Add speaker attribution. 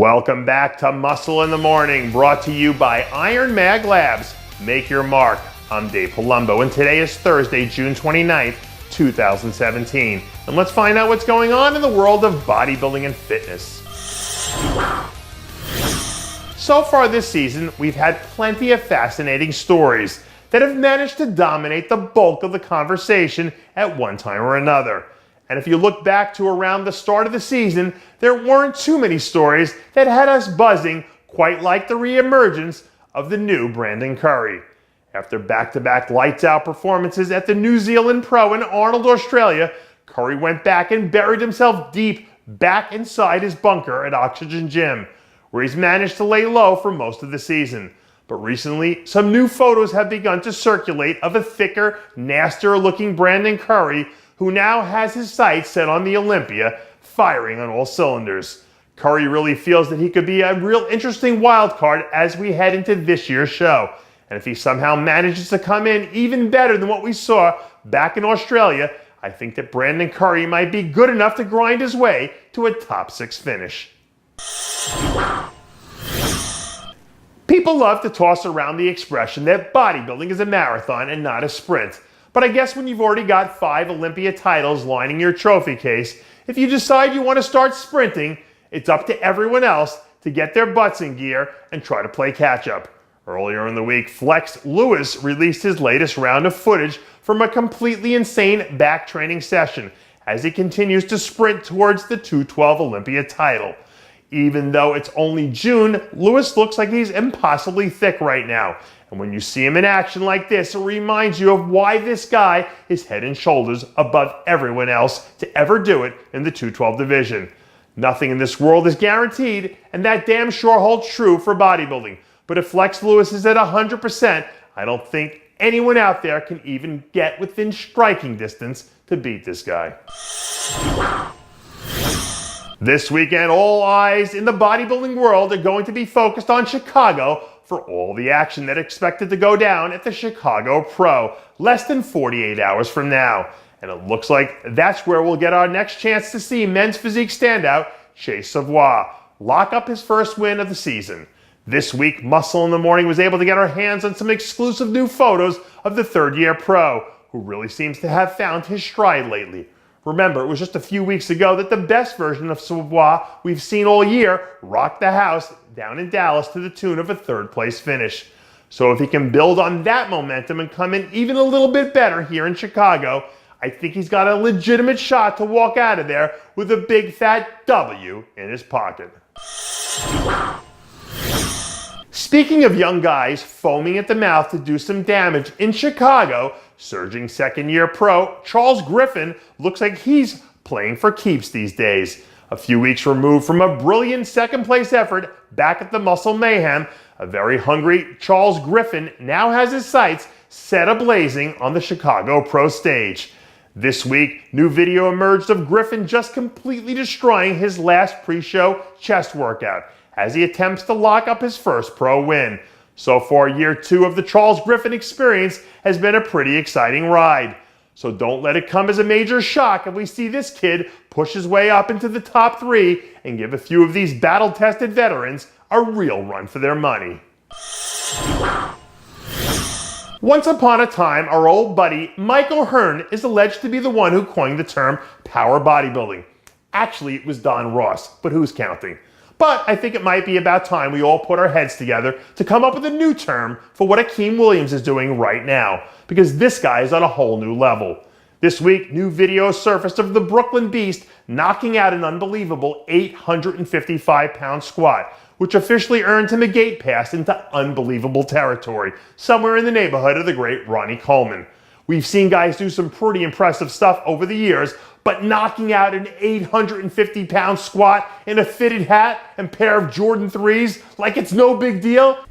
Speaker 1: Welcome back to Muscle in the Morning, brought to you by IronMag Labs. Make your mark. I'm Dave Palumbo, and today is Thursday, June 29th, 2017. And let's find out what's going on in the world of bodybuilding and fitness. So far this season, we've had plenty of fascinating stories that have managed to dominate the bulk of the conversation at one time or another. And if you look back to around the start of the season, there weren't too many stories that had us buzzing quite like the reemergence of the new Brandon Curry. After back-to-back lights-out performances at the New Zealand Pro in Arnold, Australia, Curry went back and buried himself deep back inside his bunker at Oxygen Gym, where he's managed to lay low for most of the season. But recently, some new photos have begun to circulate of a thicker, nastier-looking Brandon Curry who now has his sights set on the Olympia, firing on all cylinders. Curry really feels that he could be a real interesting wild card as we head into this year's show. And if he somehow manages to come in even better than what we saw back in Australia, I think that Brandon Curry might be good enough to grind his way to a top 6 finish. People love to toss around the expression that bodybuilding is a marathon and not a sprint. But I guess when you've already got 5 Olympia titles lining your trophy case, if you decide you want to start sprinting, it's up to everyone else to get their butts in gear and try to play catch-up. Earlier in the week, Flex Lewis released his latest round of footage from a completely insane back training session as he continues to sprint towards the 212 Olympia title. Even though it's only June, Lewis looks like he's impossibly thick right now. And when you see him in action like this, it reminds you of why this guy is head and shoulders above everyone else to ever do it in the 212 division. Nothing in this world is guaranteed, and that damn sure holds true for bodybuilding. But if Flex Lewis is at 100%, I don't think anyone out there can even get within striking distance to beat this guy. This weekend, all eyes in the bodybuilding world are going to be focused on Chicago for all the action that expected to go down at the Chicago Pro less than 48 hours from now. And it looks like that's where we'll get our next chance to see men's physique standout Chase Savoie lock up his first win of the season. This week, Muscle in the Morning was able to get our hands on some exclusive new photos of the third-year pro, who really seems to have found his stride lately. Remember, it was just a few weeks ago that the best version of Savoie we've seen all year rocked the house down in Dallas to the tune of a third-place finish. So if he can build on that momentum and come in even a little bit better here in Chicago, I think he's got a legitimate shot to walk out of there with a big fat W in his pocket. Speaking of young guys foaming at the mouth to do some damage in Chicago, surging second-year pro Charles Griffen looks like he's playing for keeps these days. A few weeks removed from a brilliant second-place effort back at the Muscle Mayhem, a very hungry Charles Griffen now has his sights set ablazing on the Chicago Pro stage. This week, new video emerged of Griffen just completely destroying his last pre-show chest workout as he attempts to lock up his first pro win. So far, year 2 of the Charles Griffen experience has been a pretty exciting ride. So don't let it come as a major shock if we see this kid push his way up into the top 3 and give a few of these battle-tested veterans a real run for their money. Once upon a time, our old buddy Mike O'Hearn is alleged to be the one who coined the term power bodybuilding. Actually, it was Don Ross, but who's counting? But I think it might be about time we all put our heads together to come up with a new term for what Akeem Williams is doing right now, because this guy is on a whole new level. This week, new videos surfaced of the Brooklyn Beast knocking out an unbelievable 855-pound squat, which officially earned him a gate pass into unbelievable territory, somewhere in the neighborhood of the great Ronnie Coleman. We've seen guys do some pretty impressive stuff over the years, but knocking out an 850-pound squat in a fitted hat and pair of Jordan 3s like it's no big deal?